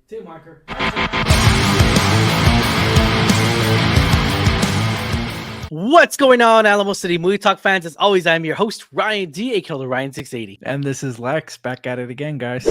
Two marker. What's going on, Alamo City Movie Talk fans? As always, I'm your host, Ryan D, aka Ryan680. And this is Lex, back at it again, guys.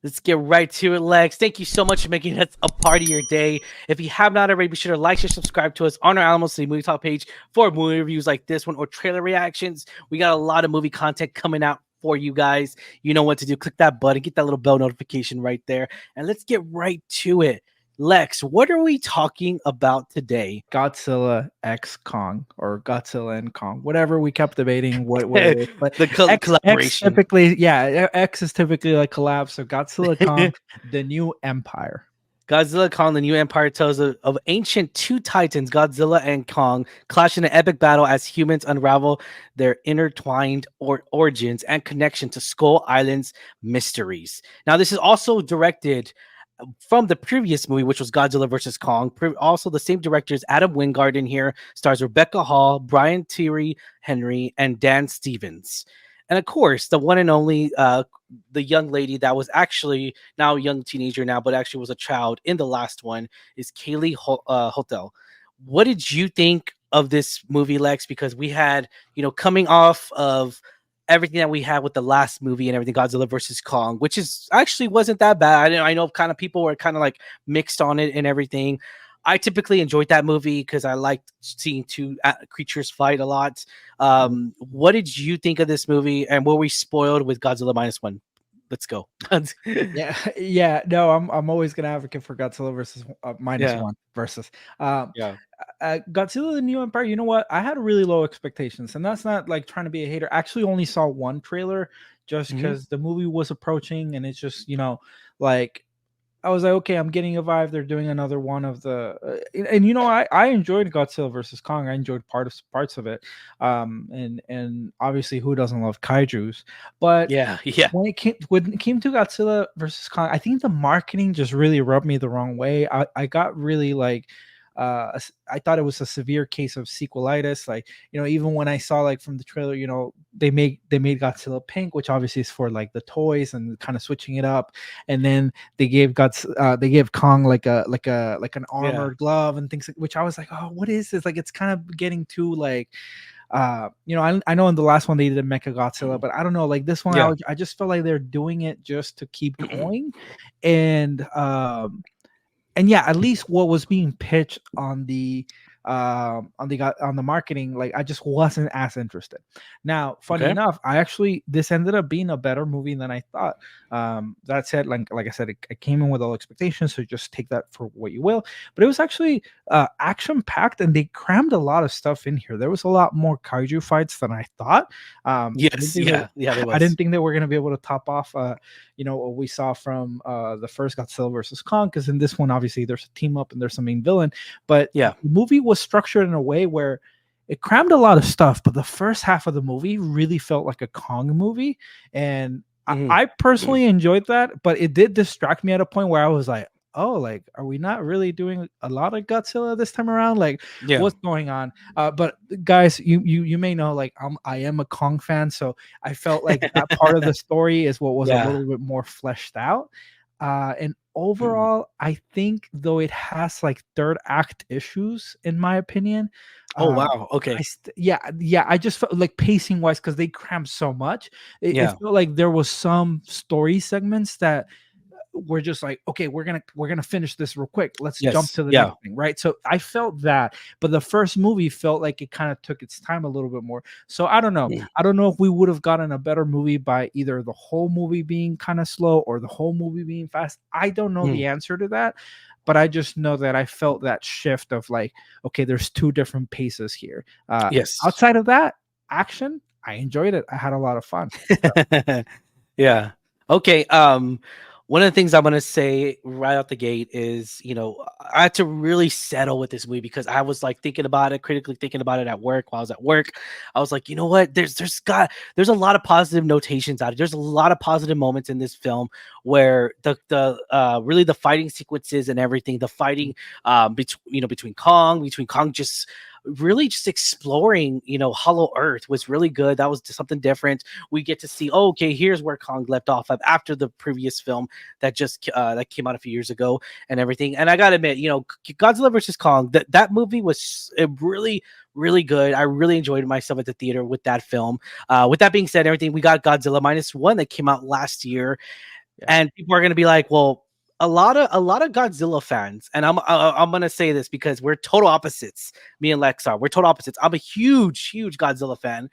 Let's get right to it, Lex. Thank you so much for making us a part of your day. If you have not already, be sure to like, share, subscribe to us on our Alamo City Movie Talk page for movie reviews like this one or trailer reactions. We got a lot of movie content coming out for you guys. You know what to do. Click that button, get that little bell notification right there, and let's get right to it. Lex, what are we talking about today? Godzilla X Kong, or Godzilla and Kong, whatever. We kept debating what it is, but The X collaboration. typically, yeah, X is typically like collab. So Godzilla Kong, the new empire. Godzilla Kong, the new empire, tells of ancient two titans, Godzilla and Kong, clash in an epic battle as humans unravel their intertwined origins and connection to Skull Island's mysteries. Now, this is also directed from the previous movie, which was Godzilla versus Kong. Also, the same directors, Adam Wingard in here, stars Rebecca Hall, Brian Tyree Henry, and Dan Stevens. And of course, the one and only, the young lady that was actually now a young teenager now, but actually was a child in the last one, is Kaylee Hotel. What did you think of this movie, Lex? Because we had, coming off of everything that we had with the last movie and everything, Godzilla versus Kong, which is actually wasn't that bad. I know kind of people were kind of like mixed on it and everything. I typically enjoyed that movie because I liked seeing two creatures fight a lot. What did you think of this movie, and were we spoiled with Godzilla -1? Let's go. yeah. No, I'm always gonna advocate for Godzilla versus -1 versus. Yeah. Godzilla the New Empire. You know what? I had really low expectations, and that's not like trying to be a hater. I actually only saw one trailer just because the movie was approaching, and it's just like. I was like, okay, I'm getting a vibe. They're doing another one of the, I enjoyed Godzilla versus Kong. I enjoyed parts of it, and obviously, who doesn't love kaiju's? But Yeah. when it came to Godzilla versus Kong, I think the marketing just really rubbed me the wrong way. I got really like. I thought it was a severe case of sequelitis. Like, even when I saw like from the trailer, they made Godzilla pink, which obviously is for like the toys and kind of switching it up. And then they gave Kong like an armored glove and things, which I was like, oh, what is this? Like, it's kind of getting too like, I know in the last one they did Mecha Godzilla, but I don't know, like this one, I just felt like they're doing it just to keep going. And yeah, at least what was being pitched on the marketing, like I just wasn't as interested. Now, funny enough, this ended up being a better movie than I thought. That said, like I said, it came in with all expectations, so just take that for what you will. But it was actually action packed, and they crammed a lot of stuff in here. There was a lot more kaiju fights than I thought. I didn't think they were going to be able to top off what we saw from the first Godzilla versus Kong, because in this one obviously there's a team up and there's a main villain, but the movie was structured in a way where it crammed a lot of stuff, but the first half of the movie really felt like a Kong movie, and I personally enjoyed that, but it did distract me at a point where I was like, oh, like, are we not really doing a lot of Godzilla this time around? Like, what's going on? But guys, you may know, like, I am a Kong fan, so I felt like that part of the story is what was a little bit more fleshed out. And overall, I think though it has like third act issues, in my opinion. Oh wow! Okay. I just felt like pacing wise, because they crammed so much. It felt like there was some story segments that we're just like, okay, we're gonna finish this real quick. Let's jump to the next thing, right? So I felt that, but the first movie felt like it kind of took its time a little bit more. So I don't know. I don't know if we would have gotten a better movie by either the whole movie being kind of slow or the whole movie being fast. I don't know the answer to that, but I just know that I felt that shift of like, okay, there's two different paces here. Outside of that, action, I enjoyed it. I had a lot of fun. Yeah. Okay. One of the things I'm going to say right out the gate is, I had to really settle with this movie because I was like thinking about it, critically thinking about it at work while I was at work. I was like, you know what? There's a lot of positive notations out of it. There's a lot of positive moments in this film where the really the fighting sequences and everything, the fighting between Kong just really just exploring, Hollow Earth was really good. That was just something different. We get to see, oh, okay, here's where Kong left off of after the previous film that came out a few years ago and everything. And I gotta admit, Godzilla versus Kong, that movie was really, really good. I really enjoyed myself at the theater with that film. With that being said, everything, we got Godzilla minus one that came out last year, Yeah. and people are going to be like, well, a lot of Godzilla fans, and I'm going to say this because we're total opposites. Me and Lex are. We're total opposites. I'm a huge Godzilla fan.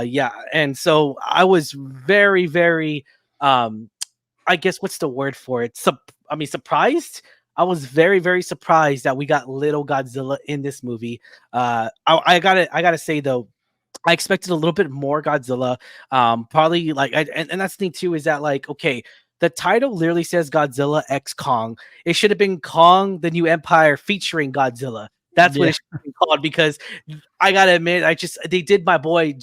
Yeah, and so I was very, very I guess what's the word for it? Surprised. I was very, very surprised that we got little Godzilla in this movie. I gotta say though, I expected a little bit more Godzilla. Probably like, and that's the thing too, is that like, okay, the title literally says Godzilla X Kong. It should have been Kong: The New Empire featuring Godzilla. That's what Yeah. it should have been called, because I gotta admit, they did my boy.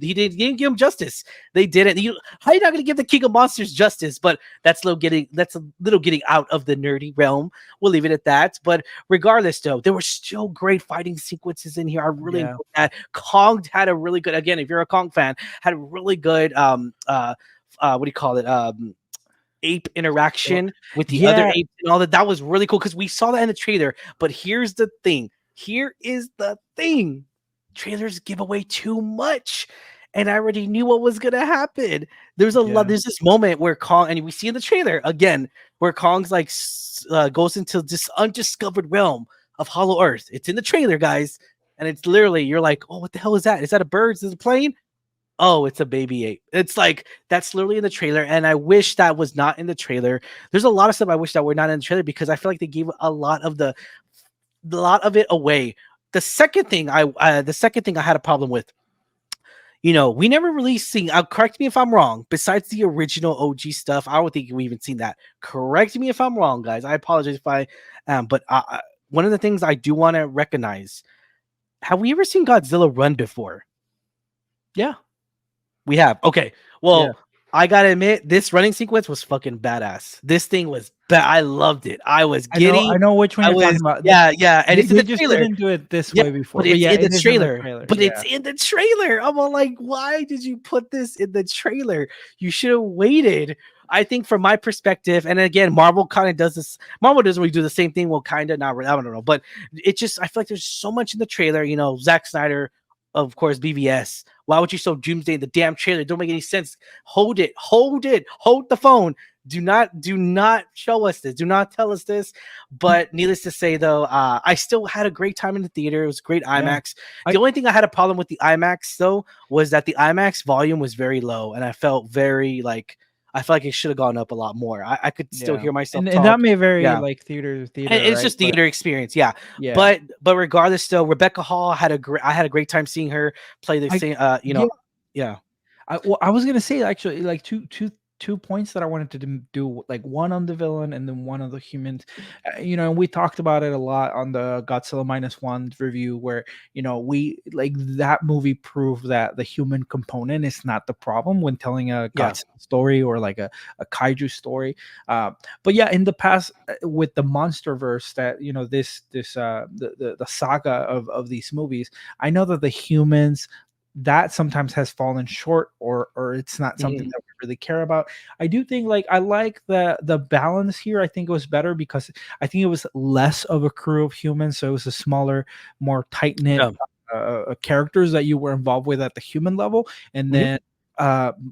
He didn't give him justice. They didn't. How are you not gonna give the King of Monsters justice? But that's a little getting out of the nerdy realm. We'll leave it at that. But regardless, though, there were still great fighting sequences in here. I really Yeah. enjoyed that. Kong had a really good. Again, if you're a Kong fan, had a really good what do you call it? Ape interaction with the other Yeah. apes and all that. That was really cool because we saw that in the trailer. But here's the thing. Here is the thing. Trailers give away too much. And I already knew what was gonna happen. Yeah. There's this moment where Kong, and we see in the trailer again, where Kong's like goes into this undiscovered realm of Hollow Earth. It's in the trailer, guys, and it's literally, you're like, oh, what the hell is that? Is that a bird? Is it a plane? Oh, it's a baby ape. It's like, that's literally in the trailer, and I wish that was not in the trailer. There's a lot of stuff I wish that were not in the trailer because I feel like they gave a lot of it away. The second thing I had a problem with, we never really seen. Correct me if I'm wrong. Besides the original OG stuff, I don't think we even seen that. Correct me if I'm wrong, guys. I apologize if I am, but one of the things I do want to recognize: have we ever seen Godzilla run before? Yeah. We have. Okay. Yeah. Well, I gotta admit, this running sequence was fucking badass. This thing was bad. I loved it. I was I know. I giddy. know which one I you're talking was, about. yeah, and They, it's in they the just trailer. didn't do it this Yeah, way before, but but it's yeah, in the it is in the trailer. trailer. But Yeah. it's in the trailer. I'm all like, why did you put this in the trailer? You should have waited. I think from my perspective, and again, Marvel kind of does this. Marvel doesn't really do the same thing. Well, kind of, not really. I don't know, but it just, I feel like there's so much in the trailer. Zack Snyder, of course, BVS. Why would you show Doomsday in the damn trailer? It don't make any sense. Hold it, hold the phone. Do not show us this. Do not tell us this. But needless to say, though, I still had a great time in the theater. It was great Yeah. IMAX. The only thing I had a problem with the IMAX though was that the IMAX volume was very low, and I felt like it should have gone up a lot more. I could still Yeah. hear myself And that talk. may vary Yeah, like theater to and theater, it's right? just But theater experience. Yeah, yeah. but regardless, though, Rebecca Hall I had a great time seeing her play the I same. yeah. Yeah. I was gonna say actually like two points that I wanted to do, like one on the villain and then one on the humans. And we talked about it a lot on the Godzilla minus one review, where we like that movie proved that the human component is not the problem when telling a Yeah. Godzilla story or like a kaiju story. But yeah, in the past with the monster verse, that this the saga of these movies, I know that the humans, that sometimes has fallen short, or it's not something Mhm. that we really care about. I do think, like, I like the balance here. I think it was better because I think it was less of a crew of humans, so it was a smaller, more tight knit Yeah. characters that you were involved with at the human level, and Mhm. then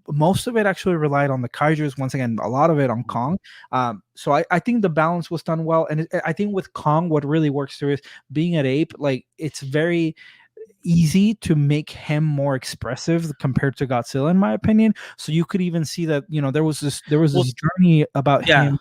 most of it actually relied on the kaijus. Once again, a lot of it on Kong. So I think the balance was done well, and I think with Kong, what really works through is being an ape. Like, it's very easy to make him more expressive compared to Godzilla, in my opinion. So you could even see that there was Well, this journey about yeah. him,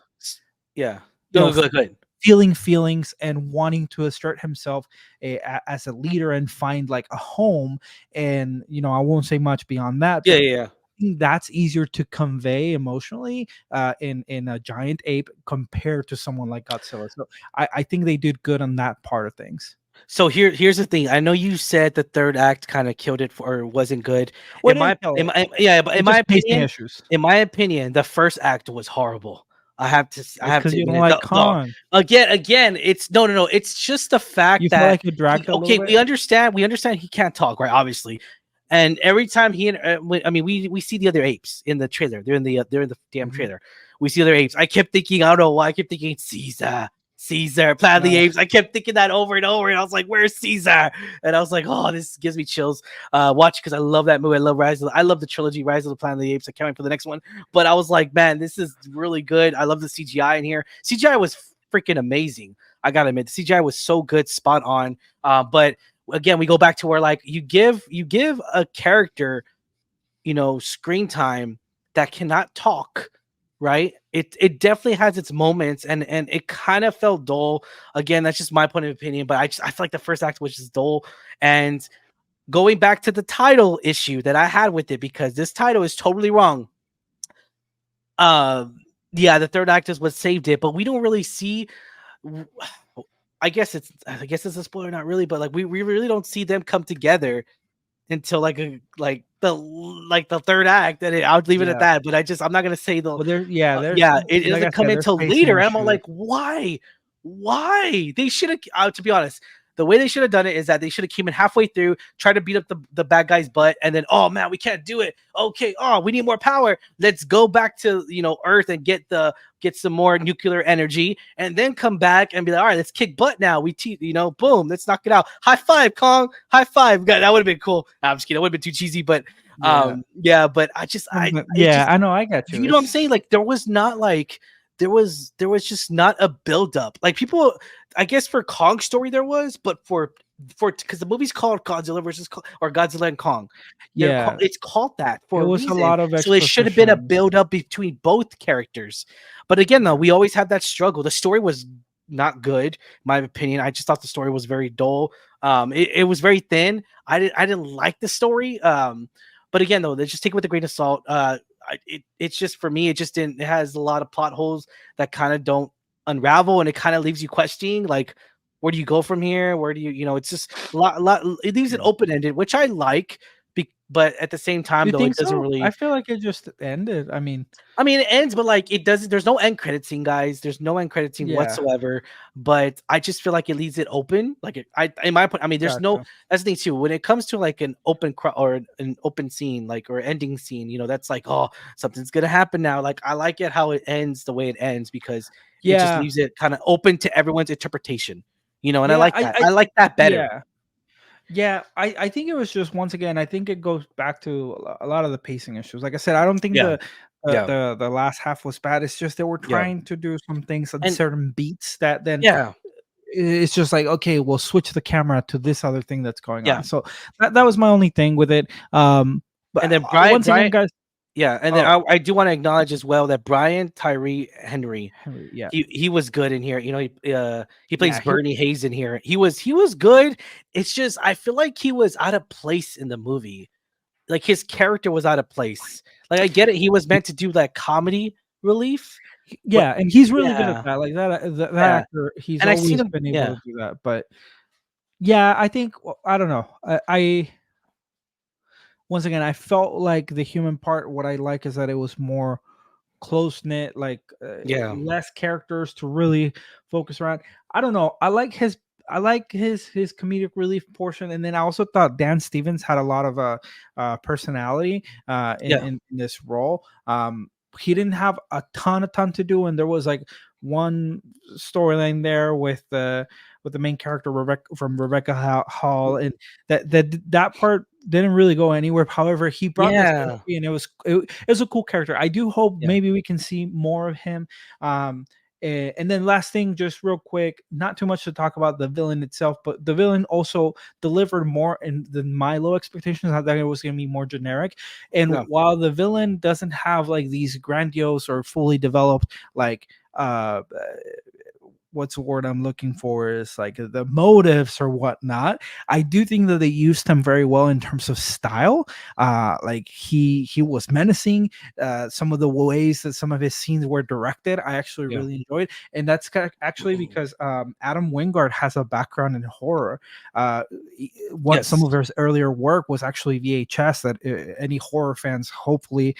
Yeah. you know, Go, go, good. feeling feelings and wanting to assert himself as a leader and find like a home. And I won't say much beyond that, Yeah, but yeah, yeah. I think that's easier to convey emotionally in a giant ape compared to someone like Godzilla. So I think they did good on that part of things. So here's the thing. I know you said the third act kind of killed it for or wasn't good. Well, it didn't kill In it. my yeah, but It's just pacing issues. in my opinion, the first act was horrible. I It's have because to you don't admit it. like Kong. Again, it's no. It's just the You fact felt that like it dragged a little okay, bit. we understand he can't talk, right? Obviously, and every time I mean, we see the other apes in the trailer. They're in the damn Mhm. trailer. We see other apes. I kept thinking, I don't know why. I kept thinking Caesar, Planet of the Uh, Apes. I kept thinking that over and over, and I was like, "Where's Caesar?" And I was like, "Oh, this gives me chills." Watch because I love that movie. I love the trilogy, Rise of the Planet of the Apes. I can't wait for the next one. But I was like, "Man, this is really good." I love the CGI in here. CGI was freaking amazing. I gotta admit, the CGI was so good, spot on. But again, we go back to where like you give a character, screen time that cannot talk, right? It definitely has its moments, and it kind of felt dull. Again, that's just my point of opinion, but I feel like the first act was just dull. And going back to the title issue that I had with it, because this title is totally wrong. Yeah, the third act is what saved it, but we don't really see. I guess it's a spoiler, not really, but like we really don't see them come together until like the third act, and I'll leave it at yeah. that. But I'm not gonna say the Well, there's yeah, it like I doesn't come said, there's until pacing later. And I'm issues. like, why they should have to be honest, the way they should have done it is that they should have came in halfway through, tried to beat up the bad guy's butt, and then, oh man, we can't do it. Okay, oh, we need more power. Let's go back to Earth and get some more nuclear energy, and then come back and be like, all right, let's kick butt now. Boom, let's knock it out. High five, Kong. High five. God, that would have been cool. Nah, I'm just kidding. That would have been too cheesy, but Yeah. yeah, but it Yeah, just I know, I got you. you know what I'm saying? Like there was not like there was just not a build up. Like people, I guess for Kong's story there was, but for because the movie's called Godzilla or Godzilla and Kong. Yeah, It's called that it for a was a reason. lot of So it should have been a exposition. build up between both characters. But again, though, Yeah. we always had that struggle. The story was not good, in my opinion. I just thought the story was very dull. It was very thin. I didn't like the story. But again, though, they just take it with a grain of salt. It's just for me, it just didn't. It has a lot of plot holes that kind of don't unravel, and it kind of leaves you questioning, like, where do you go from here? Where do you, it's just lot. It leaves it Yeah. open ended, which I like. But at the same time, You though, it think doesn't so? I really. feel like it just ended. I mean, I mean, it ends, but like it doesn't. There's no end credit scene, guys. There's no end credit scene yeah, whatsoever. But I just feel like it leaves it open. In my point, I mean, there's no. gotcha. That's the thing too. When it comes to like an or an open scene, like or ending scene, that's like, oh, something's gonna happen now. Like I like it how it ends the way it ends because it just Yeah, leaves it kind of open to everyone's interpretation. And I yeah, like that. I like that better. yeah. Yeah, I think it was just once again, I think it goes back to a lot of the pacing issues. Like I said, I don't think Yeah. Yeah. the last half was bad. It's just they were Yeah. trying to do some things on And certain beats that then yeah. it's just like, okay, we'll switch the camera to this other thing that's going Yeah. on. So that was my only thing with it. But And then once again, Brian guys. Yeah, and then Oh, I do want to acknowledge as well that Brian Tyree Henry, Henry, yeah, he was good in here. He plays yeah, Bernie Hayes in here. He was good. It's just I feel like he was out of place in the movie. Like his character was out of place. Like I get it, he was meant to do like comedy relief, but yeah, and he's really good at yeah, that. Like that yeah. actor, he's And I seen always him. been able Yeah, to do that. But yeah, I think I don't know. I once again, I felt like the human part. What I like is that it was more close knit, like yeah, less characters to really focus around. I don't know. I like his comedic relief portion, and then I also thought Dan Stevens had a lot of personality yeah, in this role. He didn't have a ton to do, and there was like one storyline there with the main character Rebecca Hall, and that part didn't really go anywhere. However, he brought this yeah, energy, and it was a cool character. I do hope yeah. maybe we can see more of him. And then last thing, just real quick, not too much to talk about the villain itself, but the villain also delivered more than my low expectations. I thought it was going to be more generic. And No, while the villain doesn't have like these grandiose or fully developed like what's the word I'm looking for is like the motives or whatnot. I do think that they used him very well in terms of style. Like he was menacing. Some of the ways that some of his scenes were directed, I actually Yeah. really enjoyed, and that's actually because Adam Wingard has a background in horror. Uh, what some Yes. of his earlier work was actually VHS. That any horror fans, hopefully,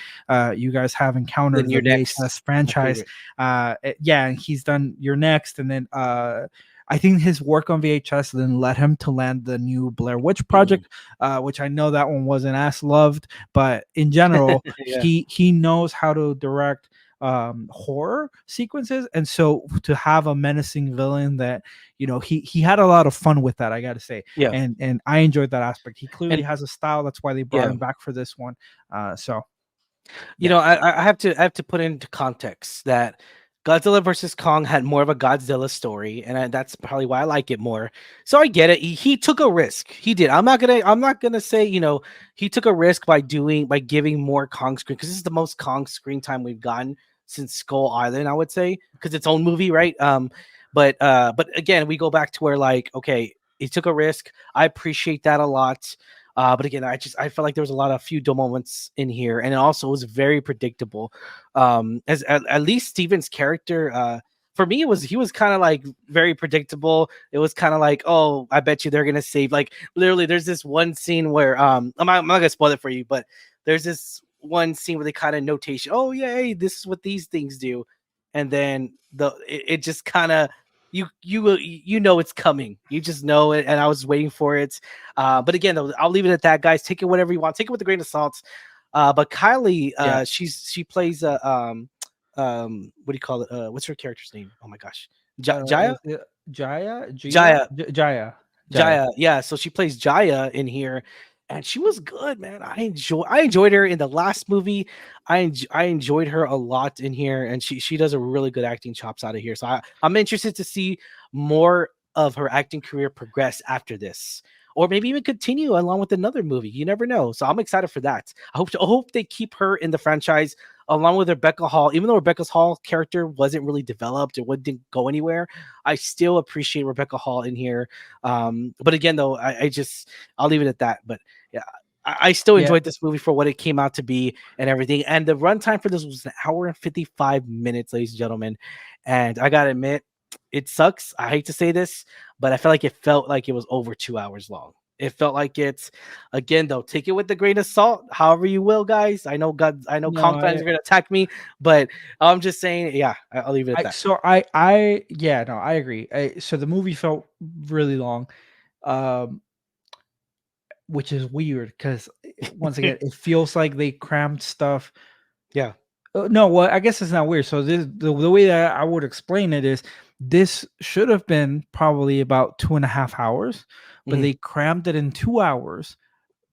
you guys have encountered Then the you're VHS next. My franchise. favorite. Yeah, and he's done Your Next, and then I think his work on VHS then led him to land the new Blair Witch Project, which I know that one wasn't as loved, but in general, Yeah. he knows how to direct horror sequences, and so to have a menacing villain that he had a lot of fun with that, I gotta say, Yeah. and I enjoyed that aspect. He clearly And has a style. That's why they brought yeah. him back for this one. So You yeah, know, I have to put into context that Godzilla versus Kong had more of a Godzilla story, and that's probably why I like it more. So I get it. He took a risk. He did. I'm not gonna say he took a risk by giving more Kong screen, because this is the most Kong screen time we've gotten since Skull Island. I would say, because its own movie, right? But again, we go back to where, like, okay, he took a risk. I appreciate that a lot. But again, I felt like there was a lot of few dull moments in here, and it also was very predictable. As at least Steven's character, for me, he was kind of like very predictable. It was kind of like, oh, I bet you they're gonna save. Like, literally, there's this one scene where I'm not gonna spoil it for you, but there's this one scene where they kind of notation, oh yeah, hey, this is what these things do, and then it just kind of, it's coming. You just know it, and I was waiting for it. But again, though, I'll leave it at that, guys. Take it whatever you want. Take it with a grain of salt. But Kylie, yeah. she plays what do you call it? What's her character's name? Oh my gosh, Jaya. Is it Jaya? Jaya. Jaya? Jaya. Jaya, yeah. So she plays Jaya in here, and she was good, man. I enjoyed her in the last movie. I enjoyed her a lot in here, and she does a really good acting chops out of here. So I'm interested to see more of her acting career progress after this, or maybe even continue along with another movie. You never know. So I'm excited for that. I hope they keep her in the franchise along with Rebecca Hall. Even though Rebecca Hall character wasn't really developed, didn't go anywhere, I still appreciate Rebecca Hall in here. But again, though, I'll leave it at that. But yeah, I still Yeah. enjoyed this movie for what it came out to be and everything. And the runtime for this was an hour and 55 minutes, ladies and gentlemen. And I gotta admit, it sucks. I hate to say this, but I felt like it was over 2 hours long. It felt like it's, again, though, take it with a grain of salt, however you will, guys. I know No, Kong fans are gonna attack me, but I'm just saying, yeah, I'll leave it at I that. so I yeah, no, I agree. So the movie felt really long, um, which is weird because once again, it feels like they crammed stuff. Yeah. No, well, I guess it's not weird. So the way that I would explain it is this should have been probably about 2.5 hours, but Mhm. they crammed it in 2 hours,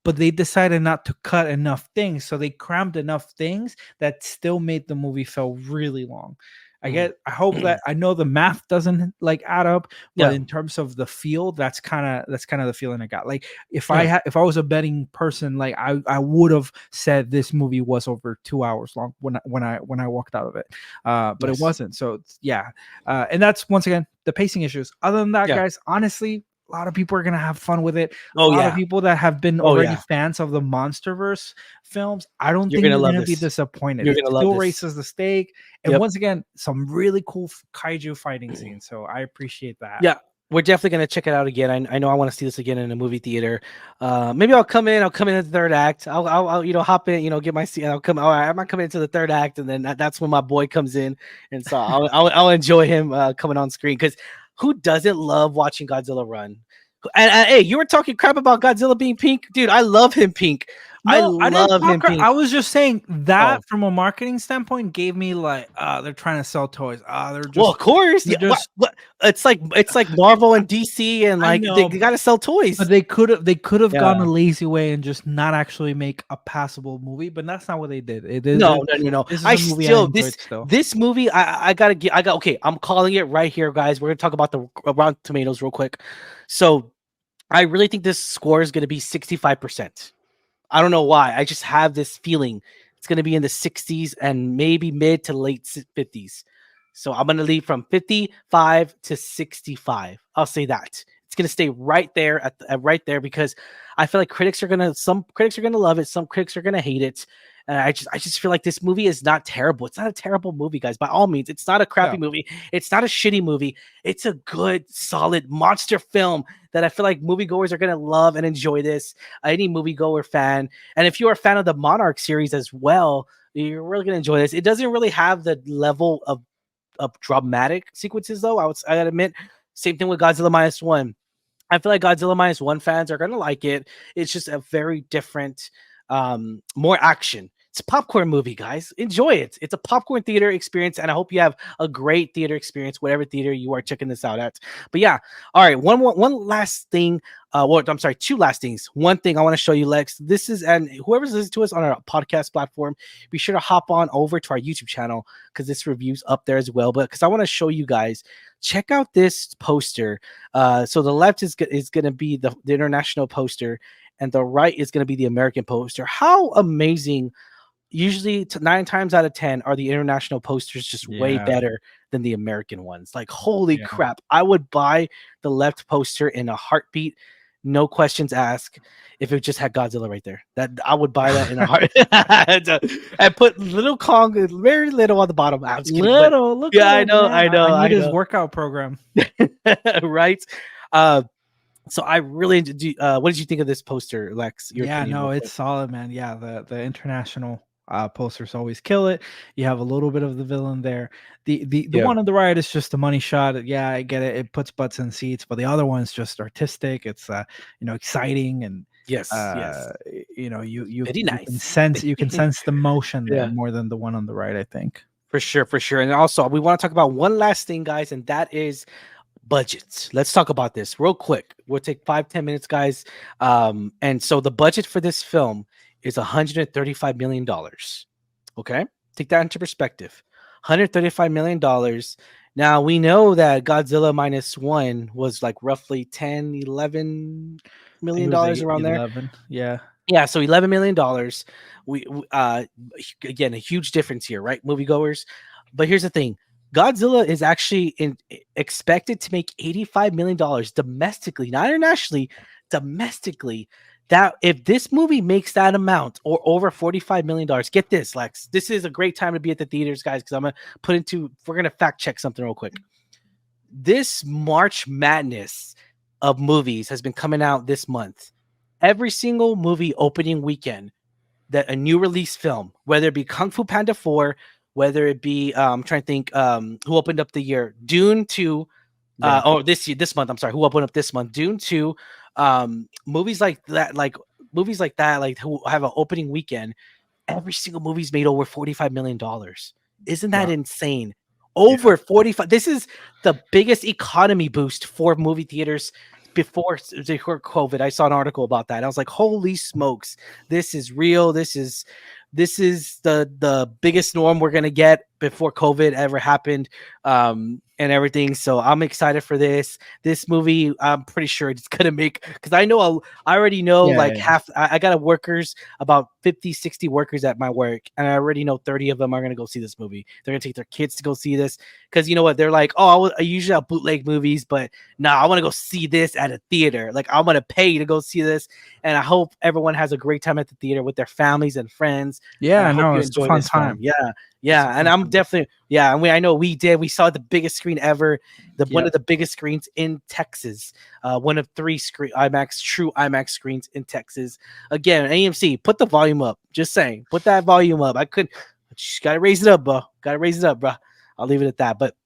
but they decided not to cut enough things, so they crammed enough things that still made the movie feel really long. Mhm. I hope that I know the math doesn't like add up, but Yeah. in terms of the feel, that's kind of the feeling I got. Like Yeah. if I was a betting person, like I would have said this movie was over 2 hours long when I walked out of it, but it Yes. wasn't. So yeah, and that's once again the pacing issues. Other than that, Yeah. guys, honestly, a lot of people are gonna have fun with it. A Oh lot of yeah. people that have been Oh already yeah. fans of the MonsterVerse films, I don't You're think gonna they're love going to be this. disappointed. You're It gonna love still this. raises the stake. And Yep. once again, some really cool kaiju fighting scenes. So I appreciate that. Yeah, we're definitely gonna check it out again. I know I want to see this again in a movie theater. Maybe I'll come in. I'll come in at the third act. I'll hop in. Get my seat. I'll come. All right, I might come into the third act, and then that's when my boy comes in, and so I'll enjoy him coming on screen, because who doesn't love watching Godzilla run? And hey, you were talking crap about Godzilla being pink, dude. I love him pink. I No, I didn't love him talk. I pink. was just saying that Oh, from a marketing standpoint gave me like, they're trying to sell toys. well, of course. They're Yeah. What? just. What? It's like Marvel and DC, and I like they know, gotta sell but toys. they could have gone a Yeah. lazy way and just not actually make a passable movie. But that's not what they did. No, no, no, no. This is I a movie I still enjoyed still. this movie. I gotta get. I got okay. I'm calling it right here, guys. We're gonna talk about the Rotten Tomatoes real quick. So I really think this score is gonna be 65%. I don't know why. I just have this feeling it's gonna be in the 60s and maybe mid to late 50s. So I'm gonna leave from 55 to 65. I'll say that. It's gonna stay right there right there because I feel like some critics are gonna love it, some critics are gonna hate it. And I just feel like this movie is not terrible. It's not a terrible movie, guys. By all means, it's not a crappy No. movie. It's not a shitty movie. It's a good, solid monster film that I feel like moviegoers are gonna love and enjoy this. Any moviegoer fan, and if you're a fan of the Monarch series as well, you're really gonna enjoy this. It doesn't really have the level of dramatic sequences, though. I gotta admit, same thing with Godzilla minus one. I feel like Godzilla minus one fans are gonna like it. It's just a very different, more action. It's a popcorn movie, guys. Enjoy it. It's a popcorn theater experience, and I hope you have a great theater experience, whatever theater you are checking this out at. But yeah, all right. One last thing. Well, I'm sorry, two last things. One thing I want to show you, Lex. This is, and whoever's listening to us on our podcast platform, be sure to hop on over to our YouTube channel because this review's up there as well. But because I want to show you guys, check out this poster. So the left is going to be the international poster, and the right is going to be the American poster. How amazing! Usually 9 times out of 10 are the international posters just way Yeah. better than the American ones. Like, holy Yeah. crap. I would buy the left poster in a heartbeat, no questions asked, if it just had Godzilla right there. That I would buy that in a heart and put little Kong, very little on the bottom. I was kidding, but Little, look yeah, at I him, know, man. I know, I I need his know. workout program. Right? So I really what did you think of this poster, Lex? Your Yeah, opinion, no, real it's quick. solid, man. Yeah, the international posters always kill it. You have a little bit of the villain there. The Yeah. one on the right is just a money shot. Yeah, I get it. It puts butts in seats, but the other one's just artistic. It's exciting and Yes, yes. you Very you can nice. sense the motion there Yeah. more than the one on the right, I think. For sure, for sure. And also, we want to talk about one last thing, guys, and that is budgets. Let's talk about this real quick. We'll take 5-10 minutes, guys. And so the budget for this film is $135 million. Okay, take that into perspective. $135 million. Now we know that Godzilla minus one was like roughly 10, 11 I think million it was dollars around there. 11. Yeah. Yeah, so $11 million. Again, a huge difference here, right, moviegoers? But here's the thing: Godzilla is actually expected to make $85 million domestically, not internationally, domestically. That if this movie makes that amount or over $45 million, get this, Lex. This is a great time to be at the theaters, guys, because I'm gonna we're gonna fact check something real quick. This March Madness of movies has been coming out this month. Every single movie opening weekend that a new release film, whether it be Kung Fu Panda 4, whether it be I'm trying to think who opened up the year, Dune 2, Yeah. or this month, I'm sorry, who opened up this month, Dune 2, movies like that, like who have an opening weekend, every single movie's made over $45 million. Isn't that Wow. insane? Yeah. Over 45. This is the biggest economy boost for movie theaters before COVID. I saw an article about that. I was like, holy smokes, this is real. This is the biggest norm we're gonna get before COVID ever happened. And everything. So I'm excited for this movie. I'm pretty sure it's gonna make, because I already know Yeah, like yeah. half. I got workers, about 50-60 workers at my work, and I already know 30 of them are gonna go see this movie. They're gonna take their kids to go see this because you know what, they're like, oh, I usually have bootleg movies, but nah, I want to go see this at a theater. Like, I'm gonna pay to go see this, and I hope everyone has a great time at the theater with their families and friends. And I Yeah, hope no, you it's a enjoy fun this film. time. Yeah, It's a yeah, and fun I'm time. definitely, yeah, and I know we did. We saw the biggest screen ever, one Yep. of the biggest screens in Texas, one of 3 true IMAX screens in Texas. Again, AMC, put the volume up. Just saying, put that volume up. I couldn't. Just gotta raise it up, bro. Gotta raise it up, bro. I'll leave it at that. But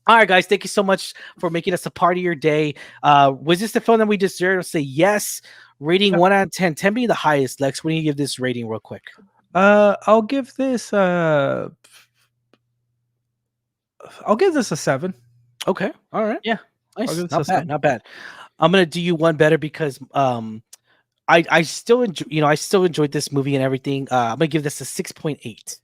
all right, guys, thank you so much for making us a part of your day. Was this the film that we deserve? Say yes. Rating 1 out of 10. 10 being the highest. Lex, when do you give this rating, real quick? I'll give this a 7. Okay. All right. Yeah. I'll Nice. give this Not a bad. 7. Not bad. I'm gonna do you one better because I still enjoy, I still enjoyed this movie and everything. I'm gonna give this a 6.8.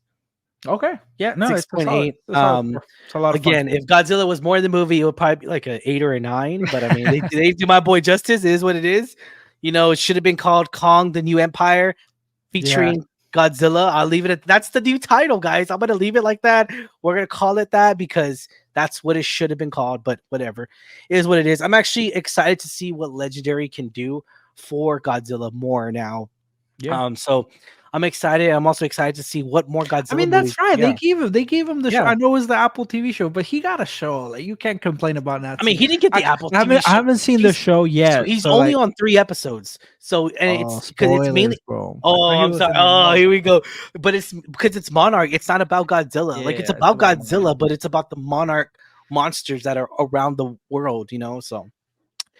Okay. Yeah, no, it's a solid. 6.8. It's a solid score. It's a lot of fun. Again, if Godzilla was more in the movie, it would probably be like an 8 or a 9. But I mean, they do my boy justice. It is what it is. You know, it should have been called Kong: The New Empire, featuring Godzilla. I'll leave it at that's the new title, guys. I'm gonna leave it like that. We're gonna call it that because That's what it should have been called, but whatever. It is what it is. I'm actually excited to see what Legendary can do for Godzilla more now. Yeah. So I'm excited. I'm also excited to see what more I Godzilla mean, movies. that's right. Yeah. They gave him the show. Yeah. I know it was the Apple TV show, but he got a show. Like, you can't complain about not I mean, seeing. he didn't get the I, Apple I TV haven't I show. haven't seen the show So yet. he's So only like, on 3 episodes. So and oh, because it's mainly. spoilers, bro. I Oh, thought he I'm was sorry. in Oh, another. here we go. But it's because it's Monarch. It's not about Godzilla. Like, it's Yeah, it's about about Godzilla, but it's about the Monarch monsters that are around the world. So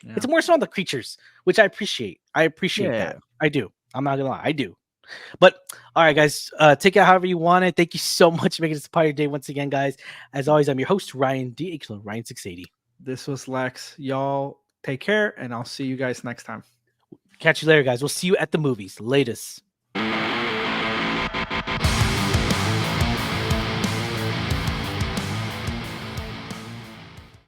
yeah. it's more so on the creatures, which I appreciate. I appreciate Yeah. that. I do. I'm not gonna lie. I do. But all right, guys, take it however you want it. Thank you so much for making this a part of your day once again, guys. As always, I'm your host, Ryan D. Ryan 680. This was Lex. Y'all take care, and I'll see you guys next time. Catch you later, guys. We'll see you at the movies. Latest.